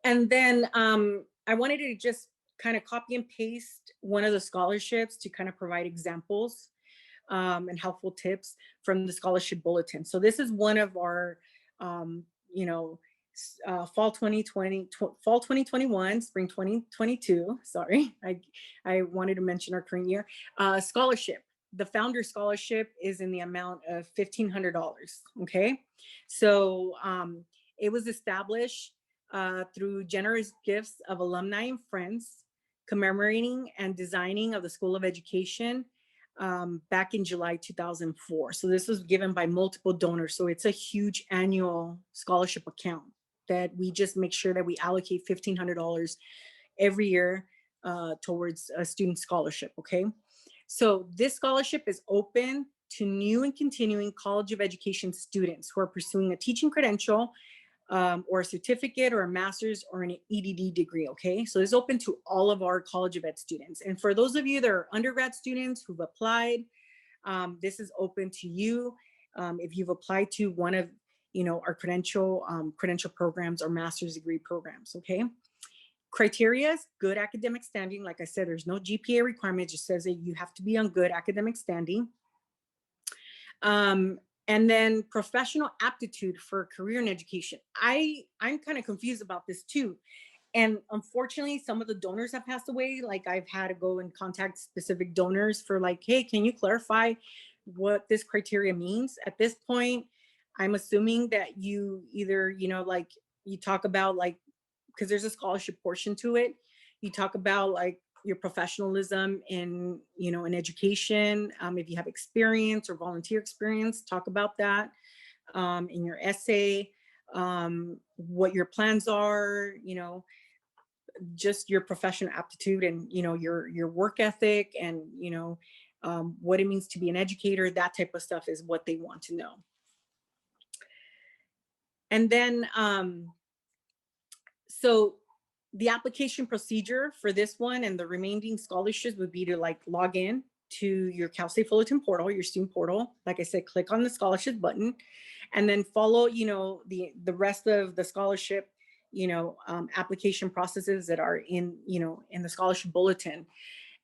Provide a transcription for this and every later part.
And then I wanted to just kind of copy and paste one of the scholarships to kind of provide examples and helpful tips from the scholarship bulletin. So this is one of our, you know, fall 2020, fall 2021, spring 2022. Sorry, I wanted to mention our current year scholarship. The founder scholarship is in the amount of $1,500. Okay, so it was established through generous gifts of alumni and friends, commemorating and designing of the School of Education back in July 2004. So this was given by multiple donors. So it's a huge annual scholarship account that we just make sure that we allocate $1,500 every year towards a student scholarship, okay? So this scholarship is open to new and continuing College of Education students who are pursuing a teaching credential or a certificate or a master's or an EDD degree, okay? So it's open to all of our College of Ed students. And for those of you that are undergrad students who've applied, this is open to you if you've applied to one of our credential programs or master's degree programs, okay? Criteria is good academic standing. Like I said, there's no GPA requirement, it just says that you have to be on good academic standing. And then professional aptitude for a career in education. I'm kind of confused about this too. And unfortunately, some of the donors have passed away. Like I've had to go and contact specific donors for like, hey, can you clarify what this criteria means? At this point, I'm assuming that you either, like you talk about like, because there's a scholarship portion to it. You talk about like your professionalism in education. If you have experience or volunteer experience, talk about that in your essay, what your plans are, just your professional aptitude and your work ethic and what it means to be an educator. That type of stuff is what they want to know. And then so the application procedure for this one and the remaining scholarships would be to like log in to your Cal State Fullerton portal, your student portal. Like I said, click on the scholarship button and then follow, the rest of the scholarship, application processes that are in the scholarship bulletin.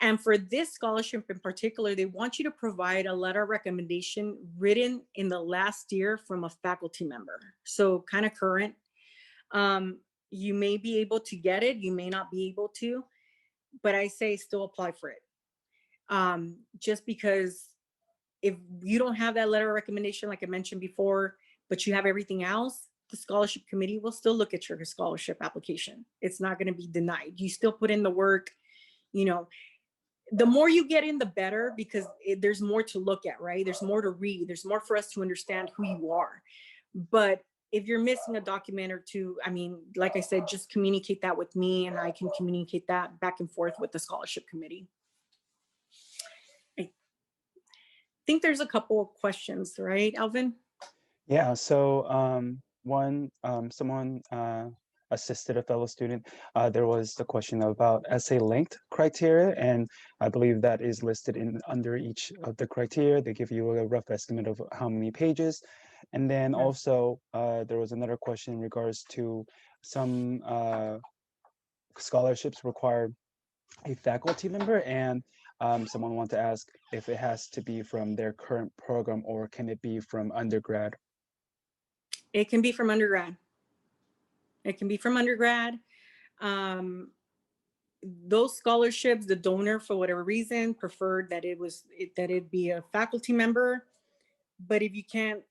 And for this scholarship in particular, they want you to provide a letter of recommendation written in the last year from a faculty member. So kind of current. You may be able to get it, you may not be able to, but I say still apply for it. Just because if you don't have that letter of recommendation, like I mentioned before, but you have everything else, the scholarship committee will still look at your scholarship application. It's not going to be denied. You still put in the work, the more you get in, the better, because there's more to look at, right? There's more to read. There's more for us to understand who you are. But if you're missing a document or two, I mean, like I said, just communicate that with me and I can communicate that back and forth with the scholarship committee. I think there's a couple of questions, right, Alvin? Yeah, so someone assisted a fellow student. There was the question about essay length criteria, and I believe that is listed in under each of the criteria. They give you a rough estimate of how many pages. And then also there was another question in regards to some scholarships require a faculty member, and someone wanted to ask if it has to be from their current program or can it be from undergrad? It can be from undergrad. It can be from undergrad. Those scholarships, the donor, for whatever reason, preferred that it be a faculty member. But if you can't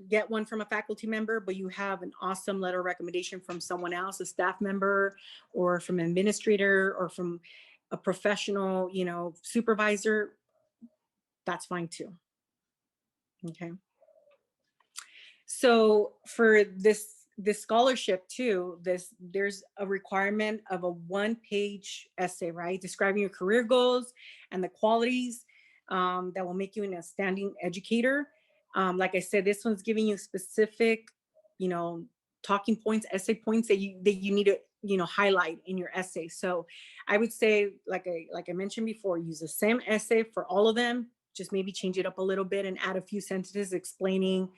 get one from a faculty member, but you have an awesome letter of recommendation from someone else, a staff member, or from an administrator, or from a professional, supervisor, that's fine too. Okay. So for this scholarship too, there's a requirement of a 1-page essay, right? Describing your career goals and the qualities that will make you an outstanding educator. Like I said, this one's giving you specific, talking points, essay points that you need to, highlight in your essay. So I would say, like I mentioned before, use the same essay for all of them, just maybe change it up a little bit and add a few sentences explaining,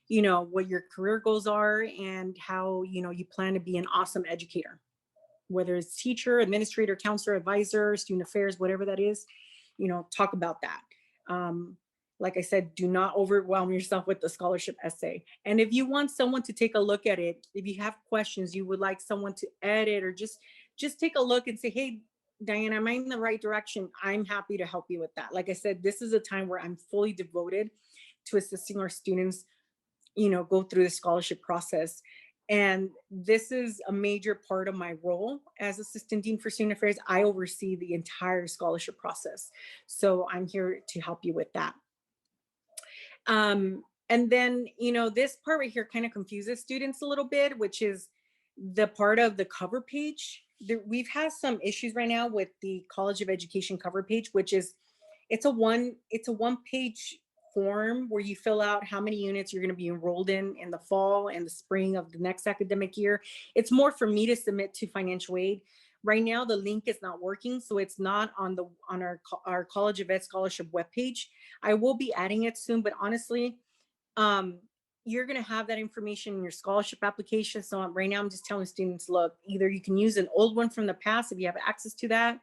you know, what your career goals are and how, you know, you plan to be an awesome educator, whether it's teacher, administrator, counselor, advisor, student affairs, whatever that is, you know, talk about that. Um, like I said, do not overwhelm yourself with the scholarship essay. And if you want someone to take a look at it, if you have questions, you would like someone to edit or just take a look and say, hey, Diana, am I in the right direction? I'm happy to help you with that. Like I said, this is a time where I'm fully devoted to assisting our students, you know, go through the scholarship process. And this is a major part of my role as assistant dean for student affairs. I oversee the entire scholarship process. So I'm here to help you with that. And then, you know, this part right here kind of confuses students a little bit, which is the part of the cover page. We've had some issues right now with the College of Education cover page, which is it's a one page form where you fill out how many units you're going to be enrolled in the fall and the spring of the next academic year. It's more for me to submit to financial aid. Right now, the link is not working, so it's not on our College of Ed scholarship webpage. I will be adding it soon, but honestly, um, you're going to have that information in your scholarship application. So right now, I'm just telling students, look, either you can use an old one from the past if you have access to that,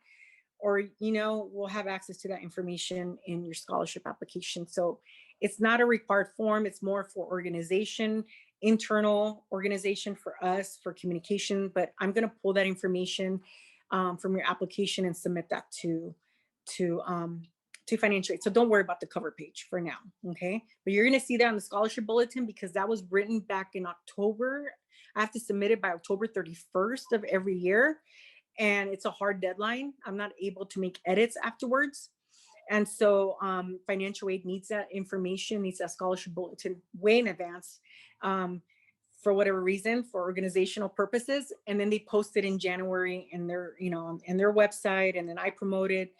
or, you know, we'll have access to that information in your scholarship application. So it's not a required form. It's more for organization, internal organization for us, for communication. But I'm going to pull that information from your application and submit that to um, to financial aid. So don't worry about the cover page for now, okay? But you're going to see that on the scholarship bulletin because that was written back in October. I have to submit it by October 31st of every year, and it's a hard deadline. I'm not able to make edits afterwards. And so financial aid needs that information, needs that scholarship bulletin way in advance for whatever reason, for organizational purposes. And then they post it in January in their, you know, in their website. And then I promote it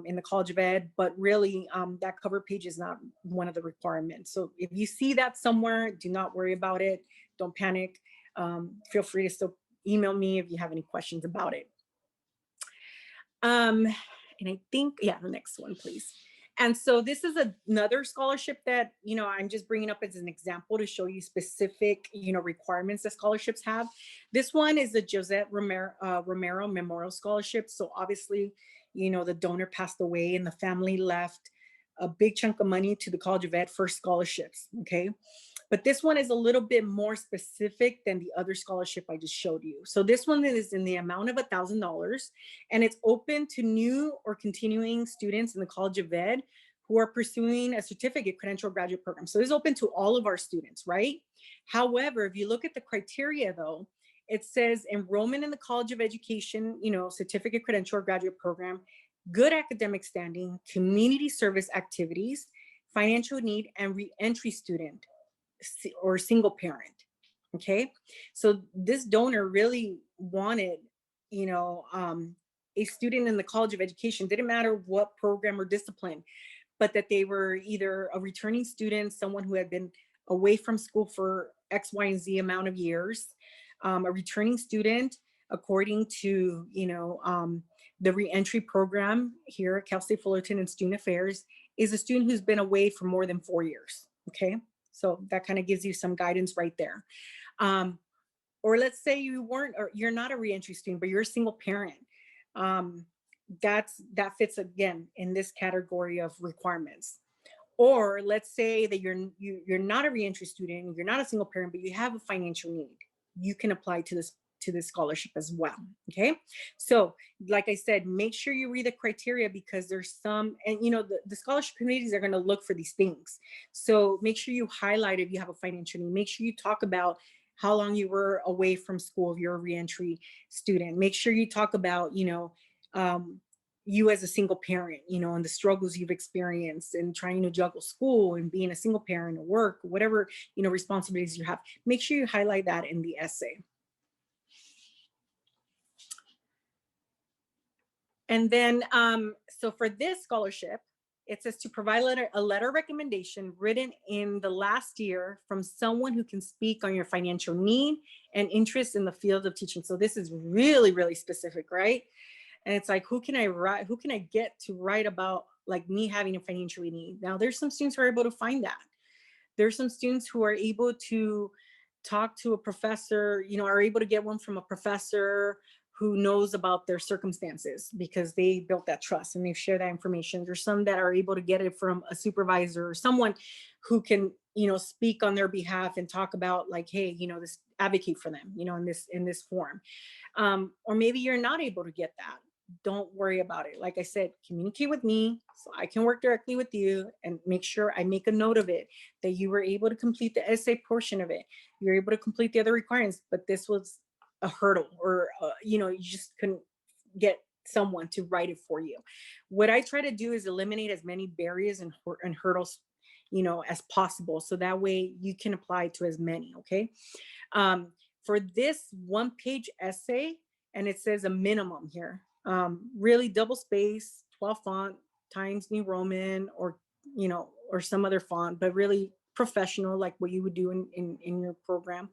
in the College of Ed, but really that cover page is not one of the requirements. So if you see that somewhere, do not worry about it. Don't panic. Feel free to still email me if you have any questions about it. And I think, yeah, the next one, please. And so this is another scholarship that, you know, I'm just bringing up as an example to show you specific, you know, requirements that scholarships have. This one is the Josette Romero Memorial Scholarship. So obviously, you know, the donor passed away and the family left a big chunk of money to the College of Ed for scholarships, okay? But this one is a little bit more specific than the other scholarship I just showed you. So this one is in the amount of $1,000, and it's open to new or continuing students in the College of Ed who are pursuing a certificate, credential, graduate program. So it's open to all of our students, right? However, if you look at the criteria though, it says enrollment in the College of Education, you know, certificate, credential, or graduate program, good academic standing, community service activities, financial need, and re-entry student or single parent. Okay. So this donor really wanted, you know, a student in the College of Education, didn't matter what program or discipline, but that they were either a returning student, someone who had been away from school for X, Y, and Z amount of years, a returning student, according to, you know, the reentry program here at Cal State Fullerton in Student Affairs, is a student who's been away for more than 4 years. Okay. So that kind of gives you some guidance right there. Or let's say you weren't, or you're not a reentry student, but you're a single parent. That fits again in this category of requirements. Or let's say that you're not a reentry student, you're not a single parent, but you have a financial need. You can apply to this scholarship as well. Okay. So like I said, make sure you read the criteria because there's some, and you know, the scholarship committees are going to look for these things. So make sure you highlight if you have a financial need. Make sure you talk about how long you were away from school if you're a reentry student. Make sure you talk about, you know, you as a single parent, you know, and the struggles you've experienced and trying to juggle school and being a single parent or work, whatever, you know, responsibilities you have. Make sure you highlight that in the essay. And then, so for this scholarship, it says to provide a letter recommendation written in the last year from someone who can speak on your financial need and interest in the field of teaching. So this is really, really specific, right? And it's like, who can I get to write about like me having a financial need? Now there's some students who are able to find that. There's some students who are able to talk to a professor, are able to get one from a professor who knows about their circumstances because they built that trust and they've shared that information. There's some that are able to get it from a supervisor or someone who can, speak on their behalf and talk about like, hey, this, advocate for them, in this form. Or maybe you're not able to get that. Don't worry about it. Like I said, communicate with me so I can work directly with you and make sure I make a note of it, that you were able to complete the essay portion of it. You're able to complete the other requirements, but this was a hurdle, or, you just couldn't get someone to write it for you. What I try to do is eliminate as many barriers and hurdles, as possible. So that way you can apply to as many. Okay. For this 1-page essay, and it says a minimum here, really double space, 12 font, Times New Roman, or some other font, but really professional, like what you would do in your program.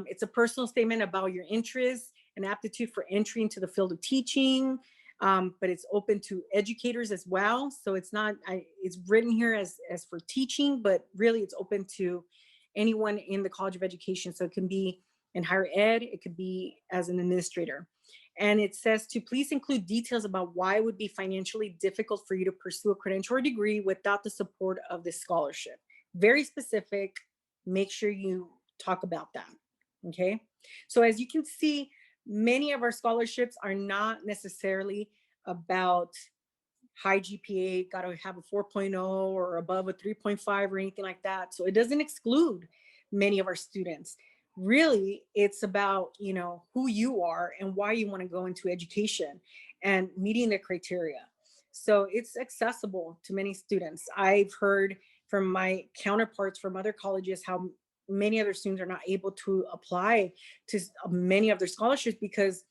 It's a personal statement about your interests and aptitude for entry into the field of teaching, but it's open to educators as well. So it's not, it's written here as for teaching, but really it's open to anyone in the College of Education. So it can be in higher ed, it could be as an administrator. And it says to please include details about why it would be financially difficult for you to pursue a credential or degree without the support of this scholarship. Very specific. Make sure you talk about that. Okay. So as you can see, many of our scholarships are not necessarily about high GPA, got to have a 4.0 or above a 3.5 or anything like that. So it doesn't exclude many of our students. Really, it's about, who you are and why you want to go into education and meeting the criteria. So it's accessible to many students. I've heard from my counterparts from other colleges how many other students are not able to apply to many of their scholarships because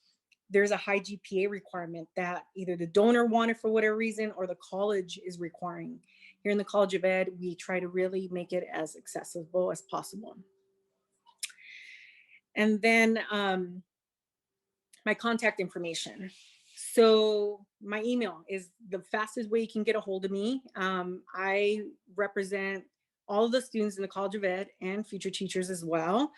there's a high GPA requirement that either the donor wanted for whatever reason or the college is requiring. Here in the College of Ed, we try to really make it as accessible as possible. And then my contact information. So my email is the fastest way you can get a hold of me. I represent all of the students in the College of Ed and future teachers as well.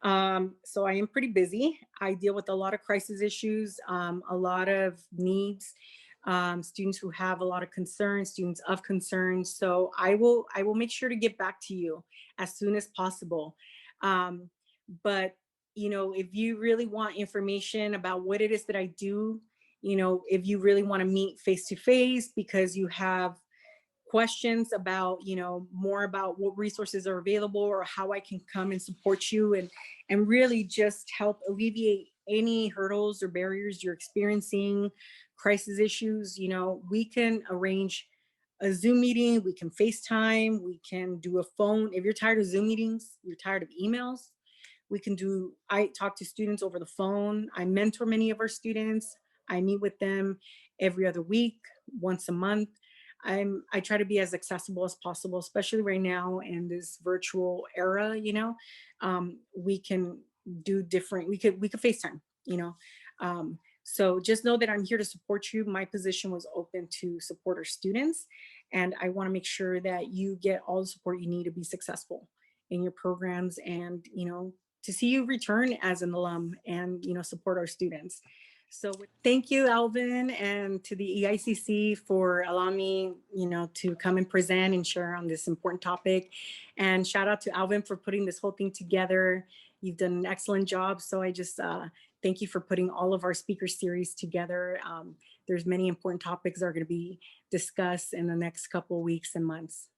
So I am pretty busy. I deal with a lot of crisis issues, a lot of needs, students who have a lot of concerns, students of concern. So I will make sure to get back to you as soon as possible. But if you really want information about what it is that I do, if you really want to meet face to face because you have questions about, more about what resources are available or how I can come and support you and really just help alleviate any hurdles or barriers you're experiencing, crisis issues, we can arrange a Zoom meeting, we can FaceTime, we can do a phone. If you're tired of Zoom meetings, you're tired of emails, I talk to students over the phone. I mentor many of our students. I meet with them every other week, once a month. I try to be as accessible as possible, especially right now in this virtual era. We can do different. We could FaceTime. So just know that I'm here to support you. My position was open to support our students, and I want to make sure that you get all the support you need to be successful in your programs, and to see you return as an alum and support our students. So thank you, Alvin, and to the EICC for allowing me, to come and present and share on this important topic. And shout out to Alvin for putting this whole thing together. You've done an excellent job. So I just thank you for putting all of our speaker series together. There's many important topics that are going to be discussed in the next couple of weeks and months.